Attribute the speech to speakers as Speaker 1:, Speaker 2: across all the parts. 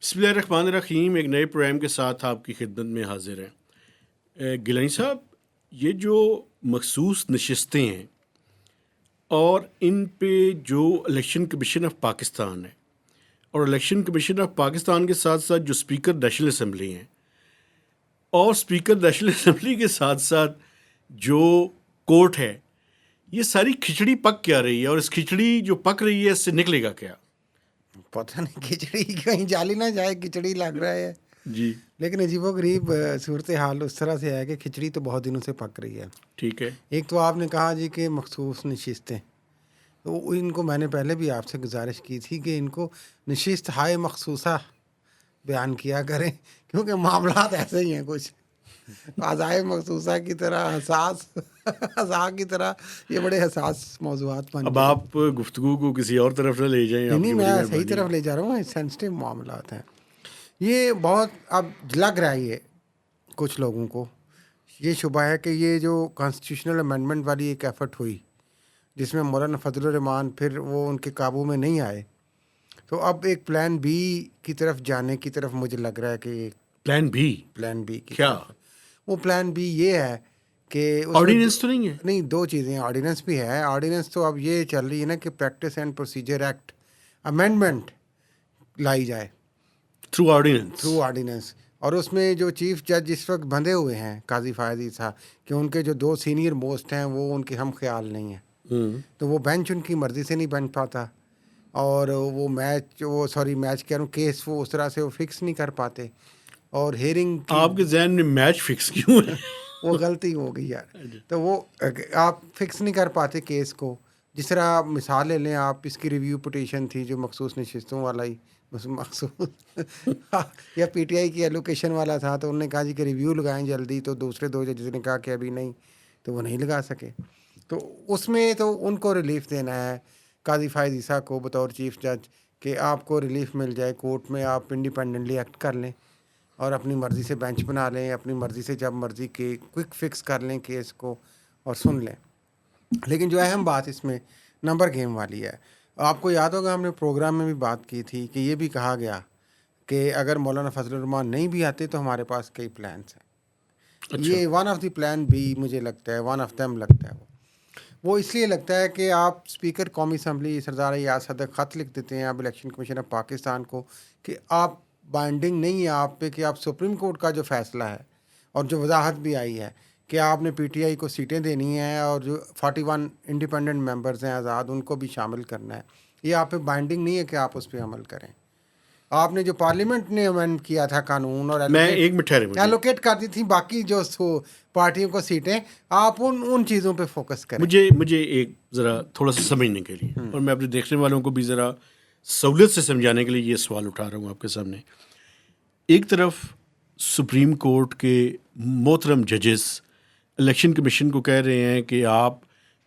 Speaker 1: बिस्मिल्लाहिर्रहमानिर्रहीम। एक नए प्रोग्राम के साथ आपकी खिदमत में हाजिर हैं। गिलानी साहब, ये जो मखसूस नशस्तें हैं और इन पे जो इलेक्शन कमीशन ऑफ पाकिस्तान है और इलेक्शन कमीशन ऑफ पाकिस्तान के साथ साथ जो स्पीकर नेशनल असम्बली हैं और स्पीकर नेशनल असम्बली के साथ साथ जो कोर्ट है, ये सारी खिचड़ी पक क्या रही है और इस खिचड़ी जो पक रही है इससे निकलेगा क्या?
Speaker 2: पता नहीं, खिचड़ी कहीं जाली ना जाए, खिचड़ी लग रहा है
Speaker 1: जी
Speaker 2: लेकिन अजीबोगरीब सूरत हाल उस तरह से है कि खिचड़ी तो बहुत दिनों से पक रही है।
Speaker 1: ठीक है।
Speaker 2: एक तो आपने कहा जी कि मखसूस नशिस्तें, तो इनको मैंने पहले भी आपसे गुजारिश की थी कि इनको नशिस्त हाय मखसूसा बयान किया करें, क्योंकि मामलात ऐसे ही हैं कुछ फ़ज़ाए मखसूसा की तरह हसास हसा की तरह ये बड़े हसास मौज़ूआत बन
Speaker 1: अब
Speaker 2: गए।
Speaker 1: आप गुफ्तगू को किसी और तरफ न ले जाएं।
Speaker 2: नहीं
Speaker 1: आपकी बड़ी
Speaker 2: मैं सही
Speaker 1: मेहरबानी।
Speaker 2: तरफ ले जा रहा हूँ, सेंसिटिव मामलात हैं ये बहुत। अब लग रहा है ये कुछ लोगों को ये शुबा है कि ये जो कॉन्स्टिट्यूशनल अमेंडमेंट वाली एक एफर्ट हुई जिसमें मौलाना फजलुर रहमान फिर वो उनके काबू में नहीं आए, तो अब एक प्लान बी की तरफ जाने की तरफ मुझे लग रहा है कि
Speaker 1: प्लान
Speaker 2: बी की
Speaker 1: क्या?
Speaker 2: तरफ। वो प्लान बी ये है कि
Speaker 1: ऑर्डिनेंस तो नहीं है?
Speaker 2: नहीं, दो चीज़ें, ऑर्डिनेंस भी है। ऑर्डिनेंस तो अब ये चल रही है ना कि practice and procedure act amendment लाई जाए
Speaker 1: थ्रू
Speaker 2: ऑर्डिनेंस। और उसमें जो चीफ जज इस वक्त बंधे हुए हैं काजी फायद ईसा, कि उनके जो दो सीनियर मोस्ट हैं वो उनके हम ख्याल नहीं है, तो वो बेंच उनकी मर्ज़ी से नहीं बन पाता और वो मैच कह रहा हूँ, केस वो उस तरह से वो फिक्स नहीं कर पाते और हेयरिंग
Speaker 1: आपके जहन में मैच फिक्स क्यों है?
Speaker 2: वो गलती हो गई यार। तो वो आप फिक्स नहीं कर पाते केस को। जिस तरह आप मिसाल ले लें, आप इसकी रिव्यू पिटीशन थी जो मखसूस नशिस्तों वाला ही मखसूस या पीटीआई की एलोकेशन वाला था, तो उन्होंने कहा जी कि रिव्यू लगाएं जल्दी, तो दूसरे दो जजेस ने कहा कि अभी नहीं, तो वो नहीं लगा सके। तो उसमें तो उनको रिलीफ देना है काजी फायद ईसा को बतौर चीफ जज कि आपको रिलीफ मिल जाए, कोर्ट में आप इंडिपेंडेंटली एक्ट कर लें और अपनी मर्ज़ी से बेंच बना लें, अपनी मर्ज़ी से जब मर्ज़ी के क्विक फिक्स कर लें केस को और सुन लें। लेकिन जो अहम बात इसमें नंबर गेम वाली है। आपको याद होगा हमने प्रोग्राम में भी बात की थी कि ये भी कहा गया कि अगर मौलाना फजलुर रहमान नहीं भी आते तो हमारे पास कई प्लान्स हैं।
Speaker 1: अच्छा।
Speaker 2: ये वन ऑफ द प्लान भी मुझे लगता है, वन ऑफ देम लगता है। वो इसलिए लगता है कि आप स्पीकर कौमी असम्बली सरदार याद सदक ख़त लिख देते हैं अब इलेक्शन कमीशन ऑफ पाकिस्तान को कि आप बाइंडिंग नहीं है आप पे, कि आप सुप्रीम कोर्ट का जो फैसला है और जो वजाहत भी आई है कि आपने पीटीआई को सीटें देनी है और जो 41 इंडिपेंडेंट मेंबर्स हैं आज़ाद, उनको भी शामिल करना है, ये आप पे बाइंडिंग नहीं है कि आप उस पर अमल करें। आपने जो पार्लियामेंट ने अमेंड किया था कानून और
Speaker 1: मैं एक मिनट ठहरे, मुझे
Speaker 2: एलोकेट कर दी थी बाकी जो पार्टियों को सीटें, आप उन चीज़ों पे फोकस करें।
Speaker 1: मुझे एक ज़रा थोड़ा सा समझने के लिए और मैं अपने देखने वालों को भी ज़रा सहूलियत से समझाने के लिए ये सवाल उठा रहा हूँ आपके सामने। एक तरफ सुप्रीम कोर्ट के मोहतरम जजेस इलेक्शन कमीशन को कह रहे हैं कि आप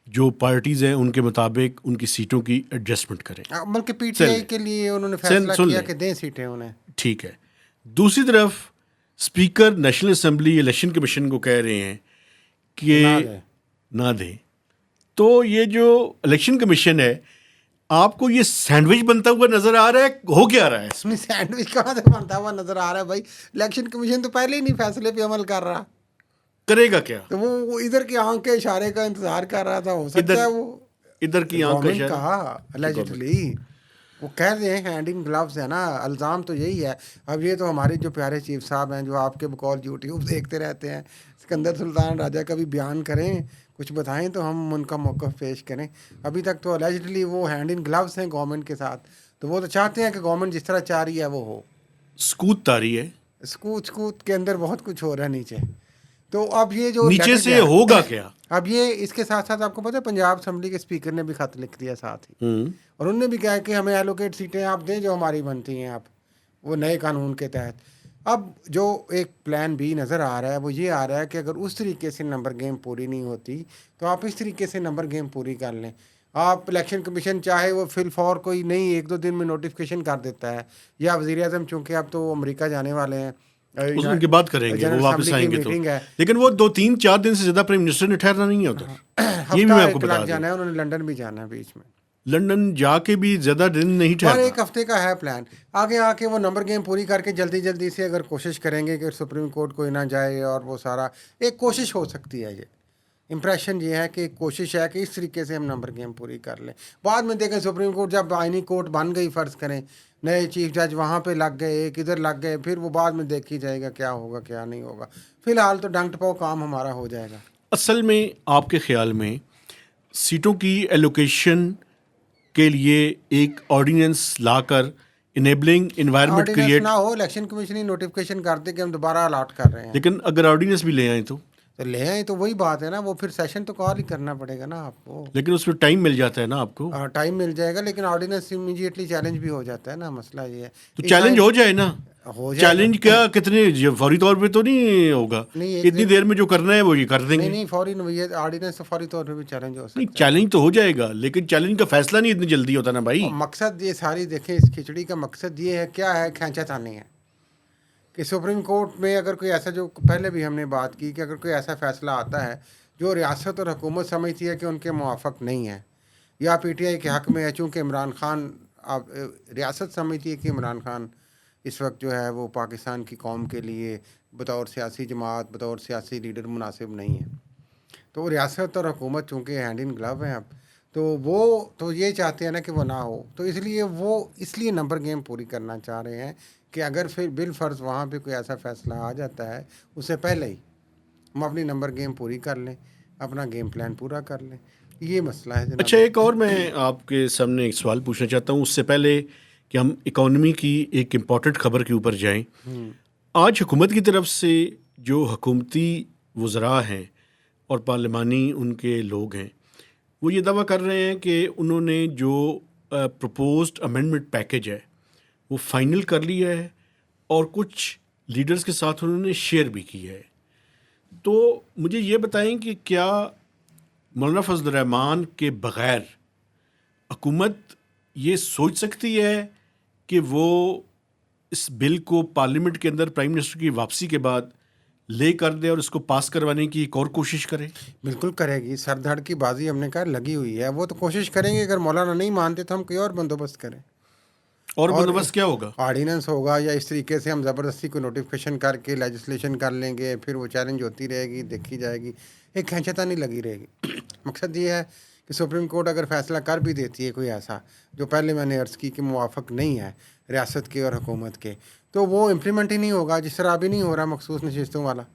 Speaker 1: जो पार्टीज़ हैं उनके मुताबिक उनकी सीटों की एडजस्टमेंट करें,
Speaker 2: बल्कि पीटीआई के लिए उन्होंने फैसला किया कि दें सीटें उन्हें।
Speaker 1: ठीक है। दूसरी तरफ speaker national assembly election commission को कह रहे हैं कि ना दें। तो ये जो इलेक्शन कमीशन है, आपको ये सैंडविच बनता हुआ नजर आ रहा है? हो क्या रहा है इसमें?
Speaker 2: सैंडविच कहाँ से बनता हुआ नजर आ रहा है भाई? इलेक्शन कमीशन तो पहले ही नहीं फैसले पे अमल कर रहा,
Speaker 1: करेगा क्या?
Speaker 2: तो वो इधर की आंख के इशारे का इंतजार कर रहा था। हो सकता है वो
Speaker 1: इधर की आंख का
Speaker 2: गवर्नमेंट का allegedly वो कह रहे हैं हैंड इन ग्लव्स है ना, अल्ज़ाम तो यही है। अब ये तो हमारे जो प्यारे चीफ साहब हैं जो आपके बकौल यूट्यूब देखते रहते हैं, सिकंदर सुल्तान राजा का भी बयान करें, कुछ बताएं तो हम उनका मौक़िफ़ पेश करें। अभी तक तो allegedly वो हैंड इन ग्लव्स हैं गवर्नमेंट के साथ, तो वो तो चाहते हैं कि गवर्नमेंट जिस तरह चाह रही है वो हो।
Speaker 1: स्कूत तारी है,
Speaker 2: स्कूत के अंदर बहुत कुछ हो रहा है नीचे। तो अब ये जो
Speaker 1: नीचे से होगा क्या?
Speaker 2: अब ये इसके साथ साथ आपको पता है पंजाब असम्बली के स्पीकर ने भी खत लिख दिया साथ ही, और उन्होंने भी कहा कि हमें एलोकेट सीटें आप दें जो हमारी बनती हैं आप वो नए कानून के तहत। अब जो एक प्लान बी नज़र आ रहा है वो ये आ रहा है कि अगर उस तरीके से नंबर गेम पूरी नहीं होती तो आप इस तरीके से नंबर गेम पूरी कर लें। आप इलेक्शन कमीशन चाहे वो फिल फॉर कोई नहीं 1-2 दिन में नोटिफिकेशन कर देता है, या वज़ीर आज़म चूँकि अब तो अमेरिका जाने वाले हैं,
Speaker 1: उनकी बात करेंगे, वो वापस आएंगे तो।
Speaker 2: है।
Speaker 1: लेकिन वो 2-3-4 दिन से ज़्यादा प्राइम मिनिस्टर ने ठहरना नहीं है उधर, ये भी मैं आपको बता दूं।
Speaker 2: जाना है, उन्होंने लंदन भी जाना है बीच में।
Speaker 1: लंदन जाके भी ज़्यादा दिन नहीं
Speaker 2: और
Speaker 1: ठहरना।
Speaker 2: एक हफ्ते का है प्लान। आगे आके वो नंबर गेम पूरी करके जल्दी जल्दी से अगर कोशिश करेंगे कि सुप्रीम कोर्ट कोई ना जाए, और वो सारा एक कोशिश हो सकती है। ये इम्प्रेशन ये है कि कोशिश है कि इस तरीके से हम नंबर गेम पूरी कर लें। बाद में देखें सुप्रीम कोर्ट जब आइनी कोर्ट बन गई, फ़र्ज़ करें नए चीफ जज वहाँ पे लग गए, एक इधर लग गए, फिर वो बाद में देखी जाएगा क्या होगा क्या नहीं होगा। फ़िलहाल तो डंक टपाओ काम हमारा हो जाएगा।
Speaker 1: असल में आपके ख्याल में सीटों की एलोकेशन के लिए एक ऑर्डिनेंस लाकर इनेबलिंग इन्वायरमेंट
Speaker 2: ऑर्डिनेंस
Speaker 1: क्रिएट,
Speaker 2: ना हो, इलेक्शन कमीशन ही नोटिफिकेशन कर दे कि हम दोबारा अलाट कर रहे हैं,
Speaker 1: लेकिन अगर ऑर्डिनेंस भी ले आए
Speaker 2: तो ले आए तो वही बात है ना, वो फिर सेशन तो कॉल ही करना पड़ेगा ना आपको।
Speaker 1: लेकिन उसमें टाइम मिल जाता है ना आपको।
Speaker 2: टाइम मिल जाएगा, लेकिन ऑर्डिनेंस इमीडिएटली चैलेंज भी हो जाता है ना। मसला ये है
Speaker 1: तो
Speaker 2: कि
Speaker 1: चैलेंज हो जाए ना।
Speaker 2: हो जाएगा।
Speaker 1: चैलेंज क्या, कितने फौरी तौर पे तो नहीं होगा,
Speaker 2: नहीं, एक
Speaker 1: इतनी देर में जो करना है वो ये कर
Speaker 2: नहीं
Speaker 1: देंगे।
Speaker 2: नहीं, फौरी नहीं, ये ऑर्डिनेंस तो फौरी तौर पे भी चैलेंज हो
Speaker 1: नहीं,
Speaker 2: सकता है।
Speaker 1: चैलेंज तो हो जाएगा, लेकिन चैलेंज का फैसला नहीं इतनी जल्दी होता ना भाई।
Speaker 2: और मकसद ये सारी देखें, इस खिचड़ी का मकसद ये है, क्या है, खींचातानी है कि सुप्रीम कोर्ट में अगर कोई ऐसा, जो पहले भी हमने बात की कि अगर कोई ऐसा फैसला आता है जो रियासत और हुकूमत समझती है कि उनके मुआफ़क नहीं है, या पीटीआई के हक़ में है, चूँकि इमरान खान, अब रियासत समझती है कि इमरान खान इस वक्त जो है वो पाकिस्तान की कौम के लिए बतौर सियासी जमात, बतौर सियासी लीडर मुनासिब नहीं है, तो रियासत और हुकूमत चूँकि हैंड इन ग्लव हैं अब, तो वो तो ये चाहते हैं ना कि वो ना हो, तो इसलिए वो इसलिए नंबर गेम पूरी करना चाह रहे हैं कि अगर फिर बिल फ़र्ज़ वहाँ पे कोई ऐसा फ़ैसला आ जाता है, उससे पहले ही हम अपनी नंबर गेम पूरी कर लें, अपना गेम प्लान पूरा कर लें। ये मसला है जनाब।
Speaker 1: अच्छा, एक और मैं आपके सामने एक सवाल पूछना चाहता हूँ, उससे पहले कि हम इकॉनमी की एक इम्पॉर्टेंट खबर के ऊपर जाएं। आज हुकूमत की तरफ से जो हुकूमती वज़रा हैं और पार्लिमानी उनके लोग हैं, वो ये दावा कर रहे हैं कि उन्होंने जो प्रपोज्ड अमेंडमेंट पैकेज है वो फाइनल कर लिया है और कुछ लीडर्स के साथ उन्होंने शेयर भी किया है। तो मुझे ये बताएं कि क्या मौलाना फजल रहमान के बग़ैर हुकूमत ये सोच सकती है कि वो इस बिल को पार्लियामेंट के अंदर प्राइम मिनिस्टर की वापसी के बाद ले कर दे और इसको पास करवाने की एक और कोशिश करे?
Speaker 2: बिल्कुल करेगी, सर धड़ की बाजी हमने कहा लगी हुई है, वो तो कोशिश करेंगे। अगर मौलाना नहीं मानते तो हम कोई और बंदोबस्त करें,
Speaker 1: और बंदोबस्त क्या होगा?
Speaker 2: ऑर्डिनेंस होगा, या इस तरीके से हम ज़बरदस्ती को नोटिफिकेशन करके लेजिस्लेशन कर लेंगे, फिर वो चैलेंज होती रहेगी, देखी जाएगी, एक खींचतानी लगी रहेगी। मकसद ये है कि सुप्रीम कोर्ट अगर फैसला कर भी देती है कोई ऐसा जो पहले मैंने अर्ज़ की कि मुवाफ़क नहीं है रियासत के और हुकूमत के, तो वो इम्प्लीमेंट ही नहीं होगा, जिस तरह अभी नहीं हो रहा मखसूस नशिस्तों वाला।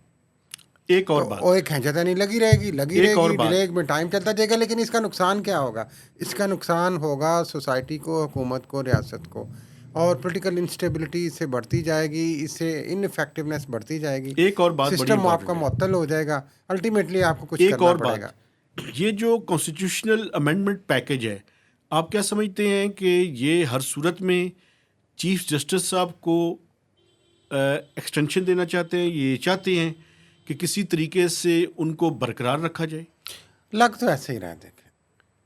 Speaker 1: एक और
Speaker 2: तो
Speaker 1: बात,
Speaker 2: वो एक खींचतानी लगी रहेगी
Speaker 1: एक और बात।
Speaker 2: डिले में टाइम चलता जाएगा। लेकिन इसका नुकसान क्या होगा? इसका नुकसान होगा सोसाइटी को, हुकूमत को, रियासत को, और पॉलिटिकल इंस्टेबिलिटी इससे बढ़ती जाएगी, इससे इनइफेक्टिवनेस बढ़ती जाएगी,
Speaker 1: एक और बात बड़ी
Speaker 2: सिस्टम आपका
Speaker 1: इम्पोर्टेंट है।
Speaker 2: मुअत्तल हो जाएगा, अल्टीमेटली आपको कुछ
Speaker 1: एक
Speaker 2: करना
Speaker 1: और
Speaker 2: पड़ेगा।
Speaker 1: बात, ये जो कॉन्स्टिट्यूशनल अमेंडमेंट पैकेज है, आप क्या समझते हैं कि ये हर सूरत में चीफ जस्टिस साहब को एक्सटेंशन देना चाहते हैं? ये चाहते हैं कि किसी तरीके से उनको बरकरार रखा जाए?
Speaker 2: लग तो ऐसे ही रहा है, देखें,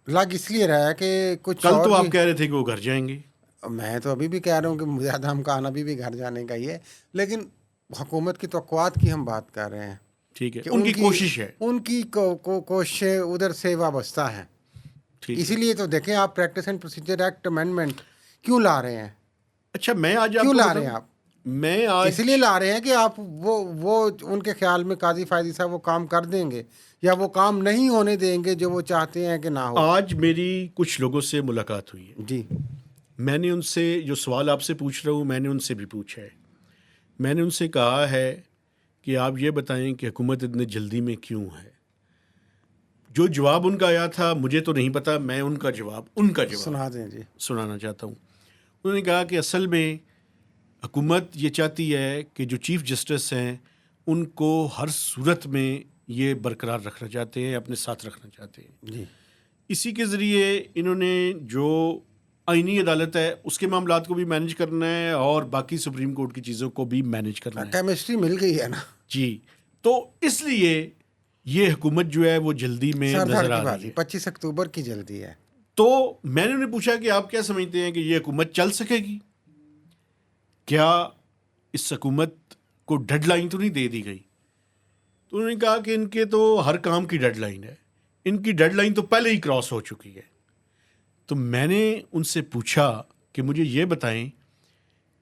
Speaker 2: लग इसलिए रहा है कि कुछ
Speaker 1: कल
Speaker 2: और
Speaker 1: तो आप
Speaker 2: भी,
Speaker 1: कह रहे थे कि वो घर जाएंगे।
Speaker 2: मैं तो अभी भी कह रहा हूँ कि ज़्यादा हम कहना भी घर जाने का ही है, लेकिन हुकूमत की तवक्कुआत की हम बात कर रहे हैं
Speaker 1: ठीक है,
Speaker 2: कि
Speaker 1: उनकी कोशिश है।
Speaker 2: उनकी कोशिशें उधर से वाबस्ता है।
Speaker 1: ठीक है।
Speaker 2: इसीलिए तो देखें, आप practice and procedure act amendment क्यों ला रहे हैं?
Speaker 1: अच्छा, मैं आज
Speaker 2: क्यों
Speaker 1: आपको
Speaker 2: ला रहे हैं
Speaker 1: बताऊं,
Speaker 2: आप?
Speaker 1: मैं आज
Speaker 2: इसलिए ला रहे हैं कि आप वो उनके ख्याल में काजी फायदी साहब वो काम कर देंगे, या वो काम नहीं होने देंगे जो वो चाहते हैं कि ना हो।
Speaker 1: आज मेरी कुछ लोगों से मुलाकात हुई है।
Speaker 2: जी,
Speaker 1: मैंने उनसे जो सवाल आपसे पूछ रहा हूँ, मैंने उनसे भी पूछा है। मैंने उनसे कहा है कि आप ये बताएं कि हुकूमत इतने जल्दी में क्यों है। जो जवाब उनका आया था मुझे तो नहीं पता, मैं उनका जवाब
Speaker 2: सुना दें जी।
Speaker 1: सुनाना चाहता हूँ। उन्होंने कहा कि असल में हुकूमत ये चाहती है कि जो चीफ़ जस्टिस हैं उनको हर सूरत में ये बरकरार रखना चाहते हैं, अपने साथ रखना चाहते हैं।
Speaker 2: जी,
Speaker 1: इसी के ज़रिए इन्होंने जो आईनी अदालत है उसके मामलात को भी मैनेज करना है और बाकी सुप्रीम कोर्ट की चीज़ों को भी मैनेज करना है।
Speaker 2: केमिस्ट्री मिल गई है ना
Speaker 1: जी, तो इसलिए ये हुकूमत जो है वो जल्दी में
Speaker 2: सरदार
Speaker 1: नज़र
Speaker 2: की
Speaker 1: आ रही
Speaker 2: बाजी
Speaker 1: है।
Speaker 2: 25 अक्टूबर की जल्दी है।
Speaker 1: तो मैंने उन्हें पूछा कि आप क्या समझते हैं कि ये हुकूमत चल सकेगी? क्या इस हुकूमत को डेडलाइन तो नहीं दे दी गई? तो उन्होंने कहा कि इनके तो हर काम की डेडलाइन है, इनकी डेडलाइन तो पहले ही क्रॉस हो चुकी है। तो मैंने उनसे पूछा कि मुझे ये बताएं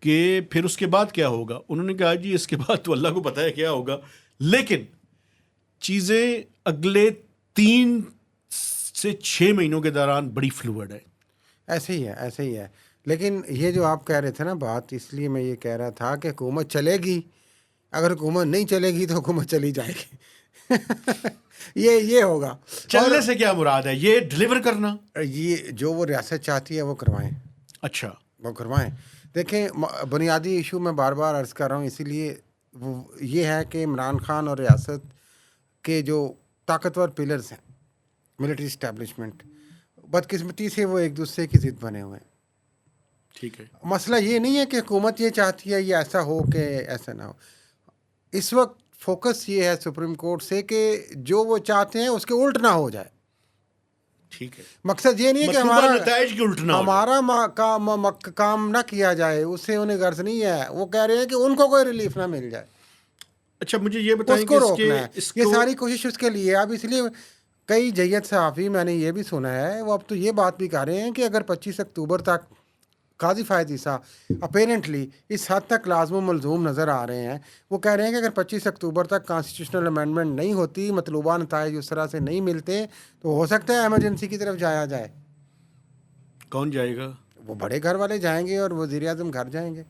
Speaker 1: कि फिर उसके बाद क्या होगा। उन्होंने कहा जी इसके बाद तो अल्लाह को पता है क्या होगा, लेकिन चीज़ें अगले 3 से 6 महीनों के दौरान बड़ी फ्लूइड है।
Speaker 2: ऐसे ही है, ऐसे ही है। लेकिन ये जो आप कह रहे थे ना बात, इसलिए मैं ये कह रहा था कि हुकूमत चलेगी, अगर हुकूमत नहीं चलेगी तो हुकूमत चली जाएगी। ये होगा।
Speaker 1: चलने से क्या मुराद है? ये डिलीवर करना।
Speaker 2: ये जो वो रियासत चाहती है वो करवाएं,
Speaker 1: अच्छा,
Speaker 2: वो करवाएं। देखें, बुनियादी इशू मैं बार बार अर्ज़ कर रहा हूँ, इसीलिए वो ये है कि इमरान खान और रियासत के जो ताकतवर पिलर्स हैं, मिलिट्री इस्टेब्लिशमेंट, बदकिस्मती से वो एक दूसरे की ज़िद बने हुए हैं।
Speaker 1: ठीक है।
Speaker 2: मसला ये नहीं है कि हुकूमत ये चाहती है ये ऐसा हो कि ऐसा ना हो। इस वक्त फोकस ये है सुप्रीम कोर्ट से कि जो वो चाहते हैं उसके उल्ट ना हो जाए।
Speaker 1: ठीक है।
Speaker 2: मकसद ये नहीं है कि
Speaker 1: मतलूबा नताइज के उल्ट ना हो जाए।
Speaker 2: हमारा काम ना किया जाए, उससे उन्हें गर्ज नहीं है। वो कह रहे हैं कि उनको कोई रिलीफ ना मिल जाए,
Speaker 1: अच्छा, मुझे ये बताएं
Speaker 2: उसको
Speaker 1: कि
Speaker 2: रोकना है।
Speaker 1: इसको
Speaker 2: ये सारी कोशिश उसके लिए। अब इसलिए कई जय्यद सहाफ़ी, मैंने ये भी सुना है, वो अब तो ये बात भी कर रहे हैं कि अगर 25 अक्टूबर तक काजी फ़ायद ईसा अपेरेंटली इस हद तक लाज़िम मलज़ूम नज़र आ रहे हैं, वो कह रहे हैं कि अगर 25 अक्टूबर तक कॉन्स्टिट्यूशनल अमेंडमेंट नहीं होती, मतलूबा नताइज उस तरह से नहीं मिलते, तो हो सकता है एमरजेंसी की तरफ जाया जाए।
Speaker 1: कौन जाएगा?
Speaker 2: वो बड़े घर वाले जाएंगे और वज़ीर आज़म घर जाएंगे।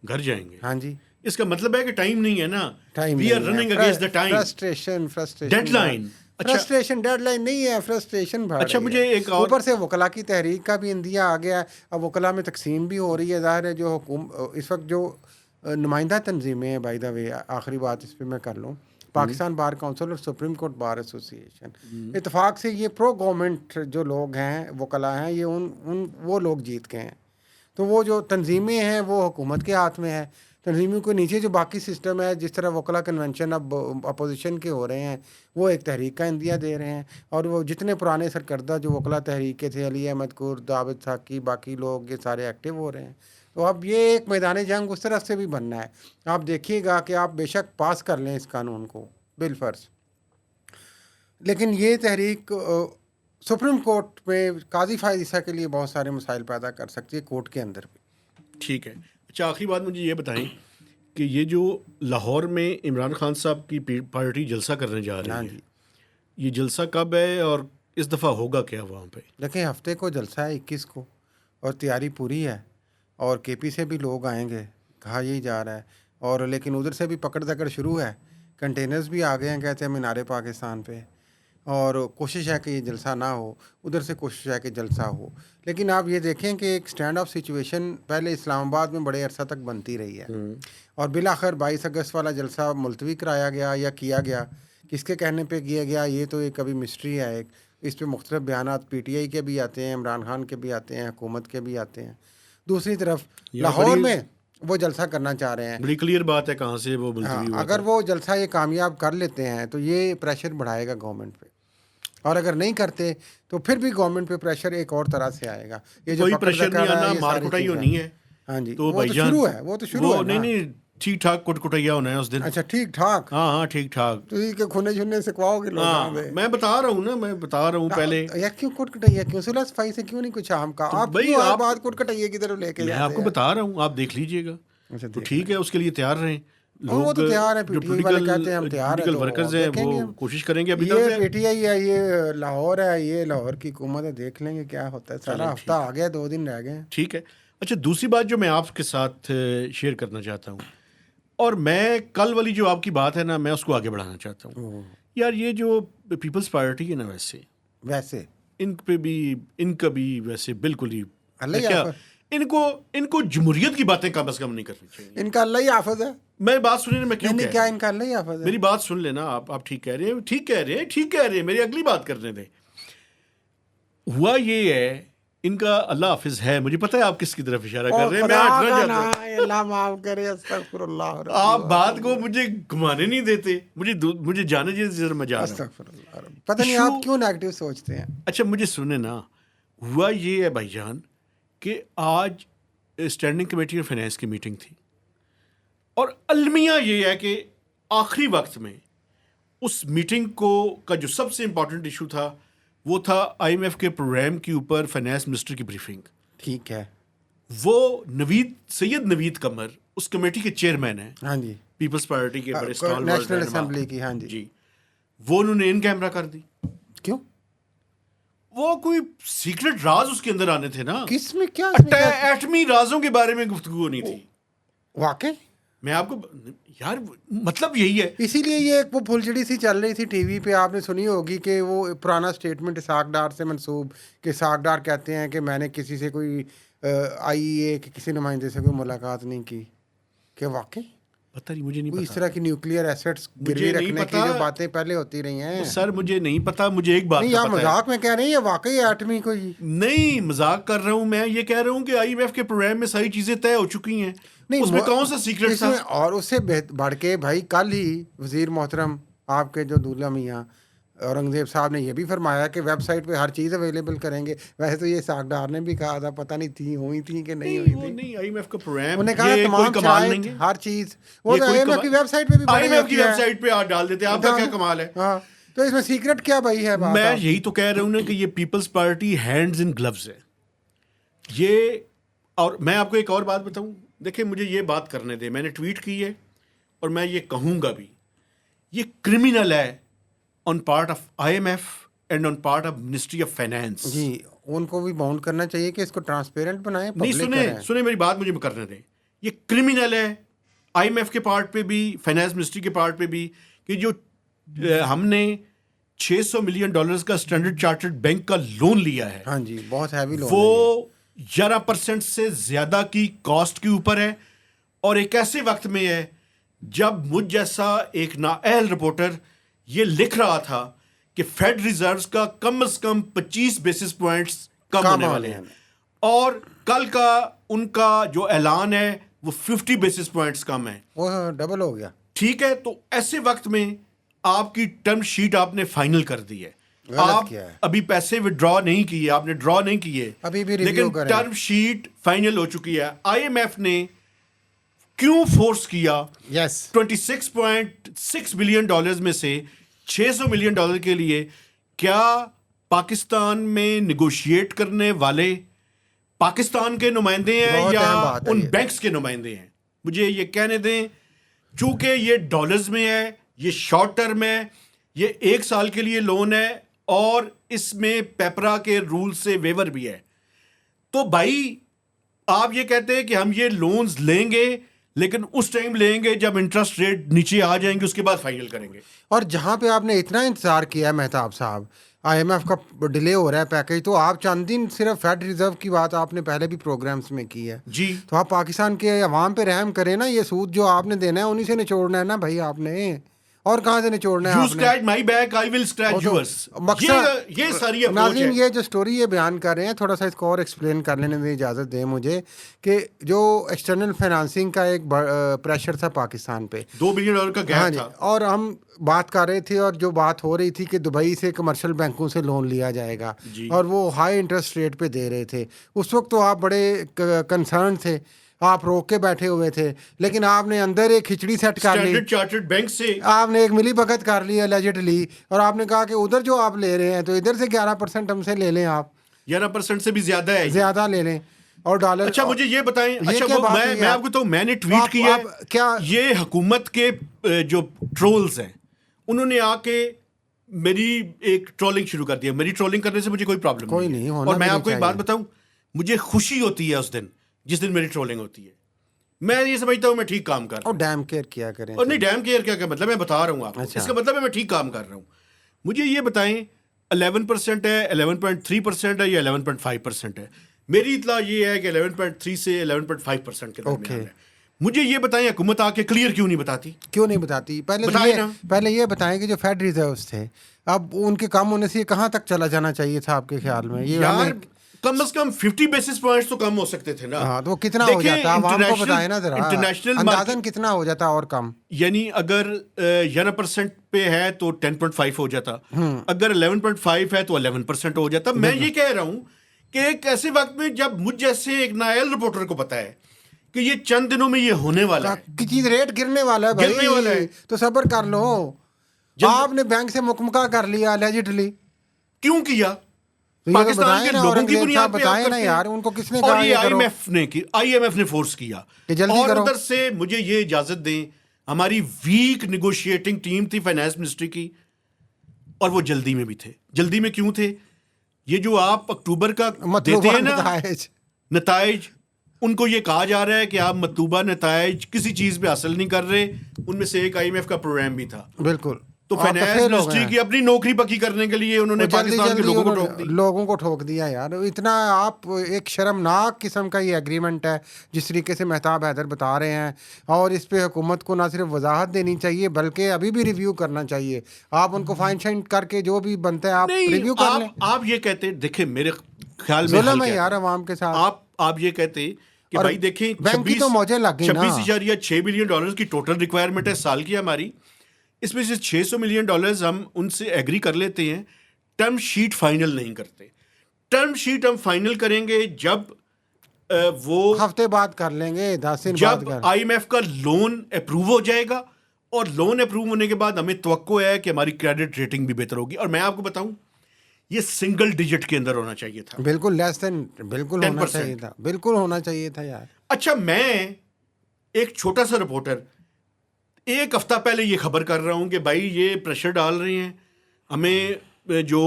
Speaker 1: घर जाएंगे।
Speaker 2: हाँ जी,
Speaker 1: इसका मतलब है कि टाइम नहीं है ना।
Speaker 2: Time
Speaker 1: we are running against the time.
Speaker 2: Frustration
Speaker 1: deadline. अच्छा,
Speaker 2: फ्रस्ट्रेशन, डेडलाइन नहीं है, फ्रस्ट्रेशन बढ़
Speaker 1: अच्छा,
Speaker 2: रही
Speaker 1: मुझे
Speaker 2: है।
Speaker 1: एक और
Speaker 2: ऊपर से वकला की तहरीक का भी इंदिया आ गया है। अब वकला में तकसीम भी हो रही है। ज़ाहिर है जो इस वक्त जो नुमाइंदा तंजीमें हैं, बाय द वे आखिरी बात इस पर मैं कर लूँ, पाकिस्तान बार काउंसिल और सुप्रीम कोर्ट बार एसोसिएशन, इत्तेफाक से ये प्रो गवर्नमेंट जो लोग हैं, वकला हैं, ये उन वो लोग जीत गए हैं। तो वो जो तंजीमें हैं वो हुकूमत के हाथ में है। तंजीमों के नीचे जो बाकी सिस्टम है, जिस तरह वकला कन्वेंशन अब अपोजिशन के हो रहे हैं, वो एक तहरीक का इंदिया दे रहे हैं। और वो जितने पुराने सरकर्दा जो वकला तहरीक के थे, अली अहमद कुर, दावद साकी, बाकी लोग, ये सारे एक्टिव हो रहे हैं। तो अब ये एक मैदान जंग उस तरफ से भी बनना है। आप देखिएगा कि आप बेशक पास कर लें इस कानून को बिलफर्ज, लेकिन ये तहरीक सुप्रीम कोर्ट में काजी फ़ायद ईसा के लिए बहुत सारे मसाइल पैदा कर सकती है, कोर्ट के अंदर भी।
Speaker 1: ठीक है। अच्छा, आखिरी बात मुझे ये बताएं कि ये जो लाहौर में इमरान खान साहब की पार्टी जलसा करने जा रही
Speaker 2: हाँ
Speaker 1: है,
Speaker 2: जी,
Speaker 1: ये जलसा कब है और इस दफ़ा होगा क्या वहाँ पे?
Speaker 2: देखिए हफ्ते को जलसा है 21 को, और तैयारी पूरी है। और केपी से भी लोग आएंगे, कहा यही जा रहा है। और लेकिन उधर से भी पकड़ दकड़ शुरू है, कंटेनर्स भी आ गए हैं कहते हैं मीनारे पाकिस्तान पे। और कोशिश है कि ये जलसा ना हो, उधर से कोशिश है कि जलसा हो। लेकिन आप ये देखें कि एक स्टैंड ऑफ सिचुएशन पहले इस्लामाबाद में बड़े अरसा तक बनती रही है, और बिलाखिर 22 अगस्त वाला जलसा मुलतवी कराया गया या किया गया, किसके कहने पे किया गया ये तो एक अभी मिस्ट्री है। एक इस पे मुख्तलिफ बयानात PTI के भी आते हैं, इमरान खान के भी आते हैं, हुकूमत के भी आते हैं। दूसरी तरफ लाहौर में वो जलसा करना चाह रहे हैं।
Speaker 1: बड़ी क्लियर बात है कहाँ से वो मुलतवी
Speaker 2: हाँ,
Speaker 1: हुआ
Speaker 2: अगर
Speaker 1: था।
Speaker 2: वो जलसा ये कामयाब कर लेते हैं तो ये प्रेशर बढ़ाएगा गवर्नमेंट पे, और अगर नहीं करते तो फिर भी गवर्नमेंट पे प्रेशर एक और तरह से आएगा। ये जो
Speaker 1: कोई
Speaker 2: पकड़
Speaker 1: प्रेशर
Speaker 2: दकड़
Speaker 1: नहीं
Speaker 2: है,
Speaker 1: आना,
Speaker 2: ये
Speaker 1: मार
Speaker 2: सारी
Speaker 1: कुटाई
Speaker 2: चीज़ें।
Speaker 1: होनी है।
Speaker 2: हाँ जी,
Speaker 1: तो
Speaker 2: वो तो
Speaker 1: भाईजान
Speaker 2: शुरू है, वो तो शुरू है ना।
Speaker 1: नहीं ठीक ठाक कुटकुटैया होना है उस दिन।
Speaker 2: अच्छा, ठीक ठाक।
Speaker 1: हाँ हाँ, ठीक ठाक।
Speaker 2: तो ये के खुने छुने सिखवाओगे लोग
Speaker 1: हाँ, मैं बता रहा हूँ ना, मैं बता रहा हूँ पहले।
Speaker 2: यार क्यों कुट कटाइया, क्यों सुलह सफाई से क्यों नहीं कुछ आम का?
Speaker 1: तो
Speaker 2: आप
Speaker 1: भाई
Speaker 2: क्यों हर
Speaker 1: आप,
Speaker 2: बात कुट कटाइया की तरफ लेके
Speaker 1: मैं
Speaker 2: जाते
Speaker 1: आपको
Speaker 2: हैं?
Speaker 1: बता रहा हूँ, आप देख लीजिएगा।
Speaker 2: अच्छा,
Speaker 1: तो
Speaker 2: देख
Speaker 1: ठीक है, उसके लिए तैयार रहें।
Speaker 2: और वो तो तैयार है,
Speaker 1: जो
Speaker 2: PTI वाले कहते हैं हम तैयार हैं,
Speaker 1: पॉलिटिकल
Speaker 2: तो
Speaker 1: वर्कर्स
Speaker 2: अब
Speaker 1: हैं
Speaker 2: देखेंगे
Speaker 1: वो
Speaker 2: हम।
Speaker 1: कोशिश करेंगे अपनी
Speaker 2: ये
Speaker 1: तरफ से।
Speaker 2: PTI है, ये लाहौर है, ये लाहौर की हुकूमत है, देख लेंगे क्या होता है। सारा
Speaker 1: चलें,
Speaker 2: हफ्ता
Speaker 1: ठीक
Speaker 2: आ गया, 2 दिन रह गए हैं।
Speaker 1: ठीक है। अच्छा, दूसरी बात जो मैं आपके साथ शेयर करना चाहता हूँ, और मैं कल वाली जो आपकी बात है ना, मैं उसको आगे बढ़ाना चाहता हूँ।
Speaker 2: ओह,
Speaker 1: यार, ये जो पीपल्स पार्टी है ना,
Speaker 2: वैसे
Speaker 1: इन पे भी, इनका भी वैसे बिल्कुल ही
Speaker 2: अल्लाह ही
Speaker 1: क्या,
Speaker 2: आफत,
Speaker 1: इनको जमहूरियत की बातें कम से कम नहीं करनी चाहिए।
Speaker 2: इनका अल्लाह ही आफत है।
Speaker 1: मैं बात सुनिए ना, मैं क्यों
Speaker 2: नहीं नहीं,
Speaker 1: कह
Speaker 2: क्या
Speaker 1: रहा हूं?
Speaker 2: इनका अल्लाह ही आफत है?
Speaker 1: मेरी बात सुन लेना। आप ठीक कह रहे हैं, ठीक कह रहे हैं, ठीक कह रहे हैं, मेरी अगली बात करने दें। हुआ ये है, इनका अल्लाह हाफिज है, मुझे पता है आप किसकी तरफ इशारा कर रहे हैं, मैं हटना चाहता हूं।
Speaker 2: अल्लाह माफ करे, अस्तगफुरुल्लाह।
Speaker 1: आप बात को मुझे घुमाने नहीं देते, मुझे जाने दीजिए, जरा मैं जा रहा हूं।
Speaker 2: अस्तगफुरुल्लाह। पता नहीं
Speaker 1: इशू-
Speaker 2: आप क्यों नेगेटिव सोचते हैं।
Speaker 1: अच्छा, मुझे सुने ना। हुआ ये है भाईजान कि आज स्टैंडिंग कमेटी ऑफ फाइनेंस की मीटिंग थी, और अलमिया ये है कि आखिरी वक्त में उस मीटिंग का जो सबसे इम्पोर्टेंट इशू था वो था आईएमएफ के प्रोग्राम के ऊपर फाइनेंस मिनिस्टर की ब्रीफिंग।
Speaker 2: ठीक है।
Speaker 1: वो सैयद नवीद कमर उस कमेटी के चेयरमैन हैं,
Speaker 2: हाँ जी,
Speaker 1: पीपल्स पार्टी के बड़े
Speaker 2: नेशनल असेंबली की। हाँ जी
Speaker 1: जी। वो उन्होंने इन कैमरा कर दी।
Speaker 2: क्यों?
Speaker 1: वो कोई सीक्रेट राज उसके अंदर आने थे ना।
Speaker 2: किस में क्या, इसमें क्या?
Speaker 1: एटमी राजों के बारे में गुफ्तगू होनी थी।
Speaker 2: वाकई
Speaker 1: मैं आपको यार मतलब यही है।
Speaker 2: इसीलिए ये एक वो फुलझड़ी सी चल रही थी टीवी पे, आपने सुनी होगी कि वो पुराना स्टेटमेंट इसाक डार से मंसूब कि इसाक डार कहते हैं कि मैंने किसी से कोई आईईए के किसी नुमाइंदे से कोई मुलाकात नहीं की। क्या वाकई
Speaker 1: पता नहीं, मुझे नहीं
Speaker 2: कोई
Speaker 1: पता।
Speaker 2: इस तरह की न्यूक्लियर एसेट्स गिरवी
Speaker 1: मुझे नहीं
Speaker 2: रखने की
Speaker 1: पता।
Speaker 2: जो बातें पहले होती रही हैं।
Speaker 1: सर मुझे नहीं पता, मुझे एक बात
Speaker 2: नहीं,
Speaker 1: का
Speaker 2: आप
Speaker 1: पता है।
Speaker 2: मजाक में कह रहे हैं या वाकई एटमी को ही?
Speaker 1: नहीं मजाक कर रहा हूं, मैं ये कह रहा हूं कि आईएमएफ के प्रोग्राम में सारी चीजें तय हो चुकी हैं।
Speaker 2: नहीं,
Speaker 1: उसमें कौन सा सीक्रेट था?
Speaker 2: इसमें और उससे बढ़ के भाई कल ही वजीर मोहतरम आपके जो दूल्हा मियाँ औरंगजेब साहब ने ये भी फरमाया कि वेबसाइट पे हर चीज़ अवेलेबल करेंगे। वैसे तो ये सागडार ने भी कहा था, पता नहीं थी हुई थी कि नहीं हुई
Speaker 1: वो
Speaker 2: थी।
Speaker 1: नहीं, आईएमएफ का प्रोग्राम
Speaker 2: उन्होंने कहा
Speaker 1: ये कोई
Speaker 2: तमाम
Speaker 1: कमाल नहीं
Speaker 2: शराइत
Speaker 1: है।
Speaker 2: हर चीज़ वो
Speaker 1: ये
Speaker 2: तो
Speaker 1: कोई
Speaker 2: आईएमएफ की वेबसाइट पे भी बड़ी
Speaker 1: आईएमएफ की
Speaker 2: होती है।
Speaker 1: वेबसाइट पे आप डाल देते हैं, आपका क्या कमाल है।
Speaker 2: हाँ, तो इसमें सीक्रेट क्या भाई है बात?
Speaker 1: मैं
Speaker 2: आप?
Speaker 1: यही तो कह रहा हूं ना कि ये peoples party hands in gloves है ये। और मैं आपको एक और बात बताऊं, देखिए मुझे ये बात करने दे, मैंने ट्वीट की है और मैं ये कहूंगा भी, ये क्रिमिनल है on part of IMF and on part of ministry of finance.
Speaker 2: जी, उनको भी बाउंड करना चाहिए कि इसको ट्रांसपेरेंट बनाएं,
Speaker 1: नहीं,
Speaker 2: public
Speaker 1: सुने मेरी बात, मुझे करने दें। ये क्रिमिनल है आईएमएफ के पार्ट पे भी, फाइनेंस मिनिस्ट्री के पार्ट पे भी, कि जो हमने $600 मिलियन का स्टैंडर्ड चार्टर्ड बैंक का लोन लिया है।
Speaker 2: हाँ जी, बहुत हैवी लोन है
Speaker 1: वो 11% से ज्यादा की कॉस्ट के ऊपर है, और एक ऐसे वक्त में है जब मुझ जैसा एक नाअहल रिपोर्टर ये लिख रहा था कि फेड रिजर्व्स का कम से कम 25 बेसिस पॉइंट्स कम होने वाले हैं, और कल का उनका जो ऐलान है वो 50 बेसिस पॉइंट्स कम है।
Speaker 2: वो डबल हो गया।
Speaker 1: ठीक है, तो ऐसे वक्त में आपकी टर्म शीट आपने फाइनल कर दी है,
Speaker 2: गलत
Speaker 1: आप
Speaker 2: किया है।
Speaker 1: अभी पैसे विड्रॉ नहीं किए, आपने ड्रॉ नहीं किए,
Speaker 2: अभी भी रिव्यू
Speaker 1: लेकिन
Speaker 2: करें।
Speaker 1: टर्म शीट फाइनल हो चुकी है। आईएमएफ ने क्यों फोर्स किया?
Speaker 2: यस,
Speaker 1: 26.6 बिलियन डॉलर्स में से 600 मिलियन डॉलर के लिए क्या पाकिस्तान में निगोशिएट करने वाले पाकिस्तान के नुमाइंदे हैं
Speaker 2: बहुत
Speaker 1: या
Speaker 2: अहम बात है
Speaker 1: उन
Speaker 2: ये।
Speaker 1: बैंक्स के नुमाइंदे हैं? मुझे ये कहने दें, चूंकि ये डॉलर्स में है, ये शॉर्ट टर्म है, ये 1 साल के लिए लोन है, और इसमें पेपरा के रूल से वेवर भी है। तो भाई आप ये कहते हैं कि हम ये लोन्स लेंगे, लेकिन उस टाइम लेंगे जब इंटरेस्ट रेट नीचे आ जाएंगे, उसके बाद फाइनल करेंगे।
Speaker 2: और जहाँ पे आपने इतना इंतजार किया है मेहताब साहब, आईएमएफ का डिले हो रहा है पैकेज, तो आप चंद दिन सिर्फ फेड रिजर्व की बात आपने पहले भी प्रोग्राम्स में की है।
Speaker 1: जी,
Speaker 2: तो आप पाकिस्तान के अवाम पे रहम करें ना, ये सूद जो आपने देना है उन्हीं से निचोड़ना है ना भाई आपने, और कहाँ से निचोड़ना है
Speaker 1: यू
Speaker 2: आपने?
Speaker 1: Scratch my back, I will scratch yours. ये सारी अप्रोच
Speaker 2: नाज़रीन,
Speaker 1: है।
Speaker 2: ये जो स्टोरी ये बयान कर रहे हैं, थोड़ा सा इसको और एक्सप्लेन कर लेने में इजाज़त दें मुझे, कि जो एक्सटर्नल फाइनेंसिंग का एक प्रेशर था पाकिस्तान पे,
Speaker 1: $2 बिलियन का
Speaker 2: हाँ
Speaker 1: गैप
Speaker 2: जी,
Speaker 1: था।
Speaker 2: और हम बात कर रहे थे, और जो बात हो रही थी कि दुबई से कमर्शियल बैंकों से लोन लिया जाएगा,
Speaker 1: जी।
Speaker 2: और वो हाई इंटरेस्ट रेट पे दे रहे थे। उस वक्त तो आप बड़े कंसर्न थे, आप रोक के बैठे हुए थे, लेकिन आपने अंदर एक खिचड़ी सेट कर ली,
Speaker 1: स्टैंडर्ड चार्टर्ड बैंक से
Speaker 2: आपने एक मिली भगत कर ली allegedly, और आपने कहा कि उधर जो आप ले रहे हैं तो इधर से 11% हमसे ले लें, आप
Speaker 1: 11% से भी ज्यादा है।
Speaker 2: ज्यादा ले लें, और डॉलर।
Speaker 1: अच्छा मुझे ये बताएं, अच्छा
Speaker 2: क्या
Speaker 1: वो
Speaker 2: बात हुई
Speaker 1: मैं
Speaker 2: आप?
Speaker 1: आपको तो मैंने ट्वीट
Speaker 2: आप-
Speaker 1: किया
Speaker 2: आप क्या-
Speaker 1: ये हुकूमत के जो ट्रोल्स हैं उन्होंने आके मेरी एक ट्रोलिंग शुरू कर दिया। मेरी ट्रोलिंग करने से मुझे कोई प्रॉब्लम
Speaker 2: कोई नहीं, होना
Speaker 1: और मैं
Speaker 2: भी नहीं
Speaker 1: आपको एक बात
Speaker 2: चाहिए।
Speaker 1: बताऊं, मुझे खुशी होती है उस दिन जिस दिन मेरी ट्रोलिंग होती है। मैं ये समझता हूं मैं ठीक काम कर रहा हूं।
Speaker 2: और डैम केयर किया करें।
Speaker 1: और नहीं, डैम केयर क्या मतलब, मैं बता रहा हूँ आपको।
Speaker 2: अच्छा।
Speaker 1: इसका मतलब है मैं ठीक काम कर रहा हूँ। मुझे ये बताएं 11% है, 11.3% है या 11.5% है? मेरी इतला ये है कि 11.3 से 11.5% के दरमियान है। मुझे ये बताएं हुकूमत आके क्लियर क्यों नहीं बताती?
Speaker 2: क्यों नहीं बताती? पहले ये बताएं कि जो फेड रिजर्व्स थे, अब उनके कम होने से कहाँ तक चला जाना चाहिए था आपके ख्याल में? ये
Speaker 1: यार कम से कम 50 बेसिस पॉइंट्स तो कम हो सकते थे ना।
Speaker 2: हाँ, तो वो कितना हो जाता? आवाम को बताएं ना जरा,
Speaker 1: इंटरनेशनल
Speaker 2: अंदाजन कितना हो जाता और कम?
Speaker 1: यानी अगर 11% पे है तो 10.5 हो जाता, अगर 11.5 है तो 11% हो जाता। मैं ये कह रहा हूं कि एक ऐसे वक्त में जब मुझ जैसे एक नायल रिपोर्टर को पता है कि ये चंद दिनों में ये होने वाला है,
Speaker 2: कि चीज रेट गिरने वाला है भाई,
Speaker 1: गिरने वाला है,
Speaker 2: तो सब्र कर लो। आपने बैंक से मुकमका कर लिया allegedly,
Speaker 1: क्यों किया?
Speaker 2: तो ये तो
Speaker 1: पाकिस्तान
Speaker 2: बताएं
Speaker 1: के
Speaker 2: ना,
Speaker 1: लोगों की
Speaker 2: औरंगजेब
Speaker 1: बुनियाद
Speaker 2: साहब
Speaker 1: पे आप
Speaker 2: बताएं ना
Speaker 1: करते
Speaker 2: यार,
Speaker 1: हैं।
Speaker 2: उनको किसने
Speaker 1: और
Speaker 2: कहा
Speaker 1: ये
Speaker 2: ये करो
Speaker 1: आईएमएफ ने फोर्स किया।
Speaker 2: कि जल्दी
Speaker 1: और
Speaker 2: करो?
Speaker 1: उधर से मुझे ये इजाजत दें, हमारी वीक निगोशिएटिंग टीम थी फाइनेंस मिनिस्ट्री की, और वो जल्दी में भी थे। जल्दी में क्यों थे? ये जो आप अक्टूबर का देते
Speaker 2: मतलूबा
Speaker 1: हैं ना
Speaker 2: नताइज,
Speaker 1: नताइज, उनको ये कहा जा रहा है कि आप मतलूबा नताइज किसी चीज पे हासिल नहीं कर रहे। उनमें से एक आईएमएफ का प्रोग्राम भी था।
Speaker 2: बिल्कुल,
Speaker 1: तो
Speaker 2: आप तो
Speaker 1: फाइनेंस
Speaker 2: फेल हो गए
Speaker 1: मिनिस्ट्री
Speaker 2: हैं।
Speaker 1: की अपनी नौकरी पक्की करने के लिए उन्होंने
Speaker 2: और जल्दी
Speaker 1: पाकिस्तान के
Speaker 2: जल्दी
Speaker 1: लोगों को
Speaker 2: उन्होंने
Speaker 1: ठोक दी।
Speaker 2: लोगों को ठोक दिया यार। इतना आप एक शर्मनाक किस्म का ये एग्रीमेंट है जिस तरीके से मेहताब हैदर बता रहे हैं। और इस पे हुकूमत को ना सिर्फ वजाहत देनी चाहिए बल्कि अभी भी रिव्यू करना चाहिए। आप उनको फाइन शाइन करके जो भी बनता है आप
Speaker 1: नहीं,
Speaker 2: रिव्यू कर लें।
Speaker 1: आप ये कहते, देखिए मेरे ख्याल में हल
Speaker 2: जुल्म है
Speaker 1: क्या
Speaker 2: यार
Speaker 1: था।
Speaker 2: अवाम के साथ।
Speaker 1: आप ये कहते कि
Speaker 2: और
Speaker 1: भाई देखें,
Speaker 2: बैंक की तो मौजें लग गई ना।
Speaker 1: $26.6 बिलियन की टोटल रिक्वायरमेंट है साल की हमारी। इसमें से $600 मिलियन हम उनसे एग्री कर लेते हैं, टर्म शीट फाइनल नहीं करते। टर्म शीट हम फाइनल करेंगे जब वो
Speaker 2: हफ्ते बाद कर लेंगे, 10 दिन बाद
Speaker 1: जब
Speaker 2: कर।
Speaker 1: आईएमएफ का लोन अप्रूव हो जाएगा। और लोन अप्रूव होने के बाद हमें तवक्को है कि हमारी क्रेडिट रेटिंग भी बेहतर होगी। और मैं आपको बताऊं, ये सिंगल डिजिट के अंदर होना चाहिए था।
Speaker 2: बिल्कुल लेस देन, बिल्कुल होना
Speaker 1: 10%।
Speaker 2: चाहिए था, बिल्कुल होना चाहिए था यार।
Speaker 1: अच्छा, मैं एक छोटा सा रिपोर्टर, एक हफ्ता पहले ये खबर कर रहा हूं कि भाई ये प्रेशर डाल रहे हैं हमें, जो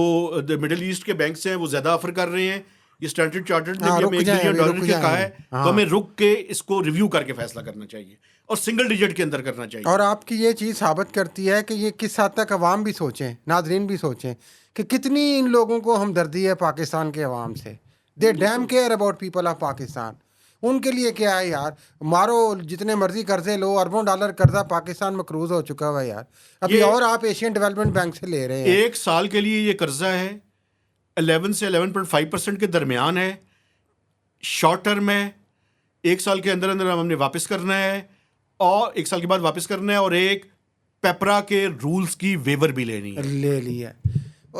Speaker 1: मिडिल ईस्ट के बैंक्स हैं वो ज्यादा ऑफर कर रहे हैं। ये स्टैंडर्ड चार्टर्ड ने भी हमें $1 बिलियन के कहा है, तो हमें रुक के इसको रिव्यू करके फैसला करना चाहिए और सिंगल डिजिट के अंदर करना चाहिए।
Speaker 2: और आपकी ये चीज़ साबित करती है कि ये किस हद तक अवाम भी सोचें, नाजरीन भी सोचें कि कितनी इन लोगों को हमदर्दी है पाकिस्तान के अवाम से। They damn care about people of Pakistan. उनके लिए क्या है यार, मारो जितने मर्जी कर्जे लो, अरबों डॉलर कर्जा पाकिस्तान मकरूज हो चुका हुआ है यार। अभी और आप एशियन डेवलपमेंट बैंक से ले रहे हैं।
Speaker 1: एक साल के लिए ये कर्जा है 11 से 11.5% के दरमियान है, शॉर्ट टर्म है। एक साल के अंदर अंदर हमने वापस करना है, और एक साल के बाद वापस करना है, और एक पेपरा के रूल्स की वेवर भी लेनी है।
Speaker 2: ले लिया।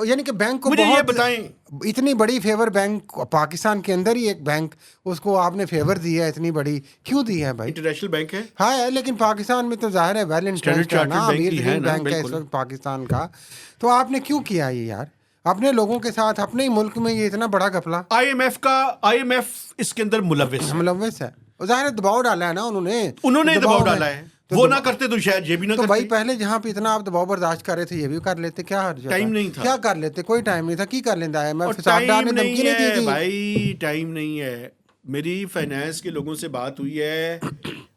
Speaker 2: यानी कि बैंक को
Speaker 1: मुझे ये
Speaker 2: बहुत
Speaker 1: बताएं,
Speaker 2: इतनी बड़ी फेवर बैंक पाकिस्तान के अंदर ही एक बैंक, उसको आपने फेवर दी है, इतनी बड़ी क्यों दी है भाई?
Speaker 1: इंटरनेशनल बैंक है।
Speaker 2: हाँ है, लेकिन पाकिस्तान में तो जाहिर है वेल इंट्रेंस्ड है ना, अमीर तरीन बैंक है इस वक्त पाकिस्तान का। तो आपने क्यों किया ये यार अपने लोगों के साथ, अपने ही मुल्क में ये इतना बड़ा घपला?
Speaker 1: आईएमएफ इसके अंदर
Speaker 2: मुलव्वस है। जाहिर है दबाव डाला है ना
Speaker 1: उन्होंने दबाव डाला है।
Speaker 2: तो
Speaker 1: वो ना करते तो शायद ये भी ना
Speaker 2: तो
Speaker 1: करते।
Speaker 2: भाई पहले जहाँ पे इतना आप दबाव बर्दाश्त कर रहे थे, ये भी कर लेते। क्या हर्ज होता?
Speaker 1: टाइम नहीं था।
Speaker 2: क्या कर लेते? कोई टाइम नहीं था। की कर लेता है? मैं
Speaker 1: और
Speaker 2: फिसाब डालने
Speaker 1: टाइम नहीं
Speaker 2: धमकी नहीं दी
Speaker 1: है
Speaker 2: थी
Speaker 1: भाई, टाइम नहीं है। मेरी फाइनेंस के लोगों से बात हुई है,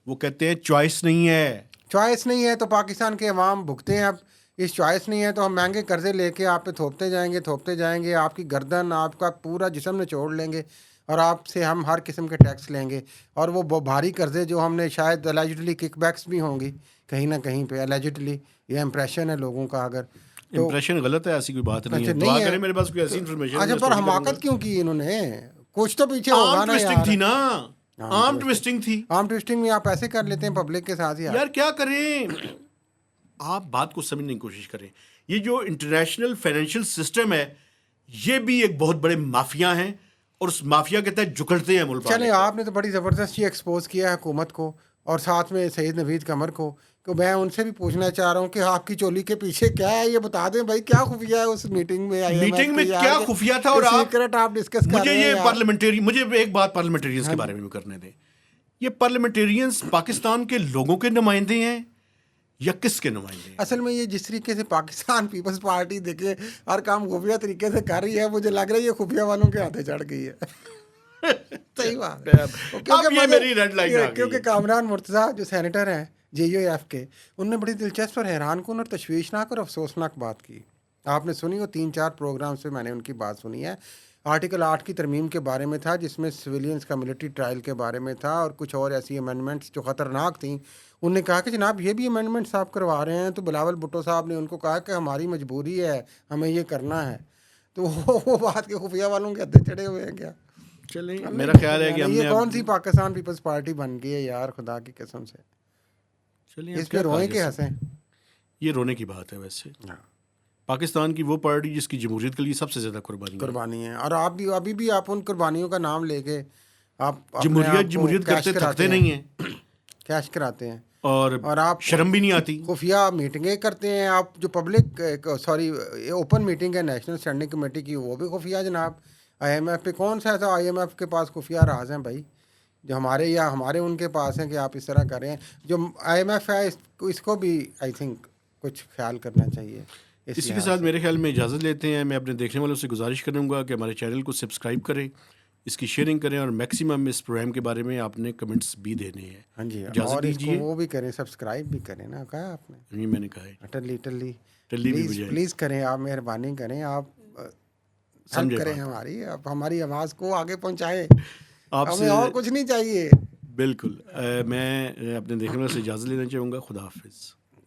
Speaker 1: वो कहते हैं चॉइस नहीं है।
Speaker 2: चॉइस नहीं है तो पाकिस्तान के अवाम भुगते हैं। अब इस चॉइस नहीं है तो हम महंगे कर्जे लेके आप पे थोपते जाएंगे, आपकी गर्दन, आपका पूरा जिस्म निचोड़ लेंगे, और आपसे हम हर किस्म के टैक्स लेंगे। और वो भारी कर्जे जो हमने, शायद एलिजिडली किकबैक्स भी होंगी कहीं ना कहीं पे, एलिजिडली। ये इंप्रेशन है लोगों का। अगर तो
Speaker 1: इंप्रेशन गलत है, ऐसी कोई बात नहीं है।
Speaker 2: नहीं
Speaker 1: दुआ
Speaker 2: है।
Speaker 1: करें मेरे पास कोई ऐसी इंफॉर्मेशन।
Speaker 2: अच्छा, पर हमाकत क्यों की इन्होंने? कुछ तो पीछे होगा
Speaker 1: आर्म
Speaker 2: ना
Speaker 1: ट्विस्टिंग
Speaker 2: यार।
Speaker 1: थी ना, आर्म ट्विस्टिंग थी।
Speaker 2: आर्म ट्विस्टिंग में आप ऐसे कर लेते हैं पब्लिक के साथ यार।
Speaker 1: यार क्या करें, आप बात को समझने की कोशिश करें। ये जो इंटरनेशनल फाइनेंशियल सिस्टम है, ये भी एक बहुत बड़े माफिया हैं, और उस माफिया के तहत जुकड़ते हैं मुल्क।
Speaker 2: चले, आपने तो बड़ी ज़बरदस्त ये एक्सपोज किया है हुकूमत को और साथ में सईद नवीद कमर को। तो मैं उनसे भी पूछना चाह रहा हूँ कि आपकी चोली के पीछे क्या है, ये बता दें भाई। क्या खुफिया है उस मीटिंग में?
Speaker 1: मीटिंग में क्या खुफिया था? और
Speaker 2: सीक्रेट आप डिस्कस कर रहे हैं।
Speaker 1: मुझे एक बात पार्लियामेंटेरियंस के बारे में भी करने दें। ये पार्लियामेंटेरियंस पाकिस्तान के लोगों के नुमाइंदे हैं या किसके नुमाइंदे हैं?
Speaker 2: असल में ये जिस तरीके से पाकिस्तान पीपल्स पार्टी देखे हर काम खुफिया तरीके से कर रही है, मुझे लग रहा है ये खुफिया वालों के हाथे चढ़ गई है। सही बात है।
Speaker 1: अब ये मेरी रेड लाइन आ गई।
Speaker 2: क्योंकि कामरान मुर्तज़ा जो सेनेटर हैं JUF के, उनने बड़ी दिलचस्प और हैरानकुन और तशवीशनाक और अफसोसनाक बात की। आपने सुनी हो, 3-4 प्रोग्राम से मैंने उनकी बात सुनी है। आर्टिकल 8 की तरमीम के बारे में था, जिसमें सिविलियंस का मिलिट्री ट्रायल के बारे में था, और कुछ और ऐसी अमेंडमेंट्स जो ख़तरनाक थी। उन्होंने कहा कि जनाब ये भी अमेंडमेंट्स आप करवा रहे हैं। तो बिलावल भुट्टो साहब ने उनको कहा कि हमारी मजबूरी है, हमें ये करना है। तो वो बात के खुफिया वालों के हत्थे चढ़े हुए हैं क्या?
Speaker 1: चलें, मेरा ख्याल है कि हमने
Speaker 2: ये कौन सी पाकिस्तान पीपल्स पार्टी बन गई है यार, खुदा की कसम से।
Speaker 1: चलिए,
Speaker 2: इस पे रोए के हंसे?
Speaker 1: ये रोने की बात है। वैसे पाकिस्तान की वो पार्टी जिसकी जमहूरियत के लिए सबसे ज्यादा कुर्बानी
Speaker 2: है, और आप भी अभी भी आप उन कुर्बानियों का नाम लेके आप
Speaker 1: जमहूरियत करते थकते नहीं है।
Speaker 2: कैश कराते हैं।
Speaker 1: और
Speaker 2: आप
Speaker 1: शर्म भी नहीं आती।
Speaker 2: खुफिया मीटिंगें करते हैं आप, जो पब्लिक सॉरी ओपन मीटिंग है नेशनल स्टैंडिंग कमेटी की, वो भी खुफिया जनाब। आईएमएफ पे कौन सा ऐसा आईएमएफ के पास खुफिया राज हैं भाई, जो हमारे या हमारे उनके पास हैं कि आप इस तरह करें? जो आईएमएफ है इसको भी आई थिंक कुछ ख्याल करना चाहिए इस
Speaker 1: इसी के
Speaker 2: लिहाज
Speaker 1: साथ
Speaker 2: से।
Speaker 1: मेरे ख्याल में इजाज़त लेते हैं। मैं अपने देखने वालों से गुजारिश करूँगा कि हमारे चैनल को सब्सक्राइब करें, इसकी शेयरिंग करें और मैक्सिमम इस प्रोग्राम के बारे में आपने कमेंट्स भी देने हैं।
Speaker 2: हाँ जी,
Speaker 1: इजाज़त
Speaker 2: और इसको
Speaker 1: दीजिए।
Speaker 2: वो भी करें, सब्सक्राइब भी करें ना, कहा आपने
Speaker 1: ये मैंने कहा है,
Speaker 2: टल्ली टल्ली।
Speaker 1: टल्ली भी
Speaker 2: प्लीज़
Speaker 1: बजाएं।
Speaker 2: प्लीज़ करें आप, मेहरबानी करें आप, हेल्प
Speaker 1: समझे
Speaker 2: करें
Speaker 1: बात
Speaker 2: हमारी, आप हमारी आवाज़ को आगे पहुंचाएं, हमें
Speaker 1: आपसे।
Speaker 2: और कुछ नहीं चाहिए।
Speaker 1: बिल्कुल। मैं अपने देखने वालों से इजाज़त लेना चाहूँगा। खुदा हाफिज़।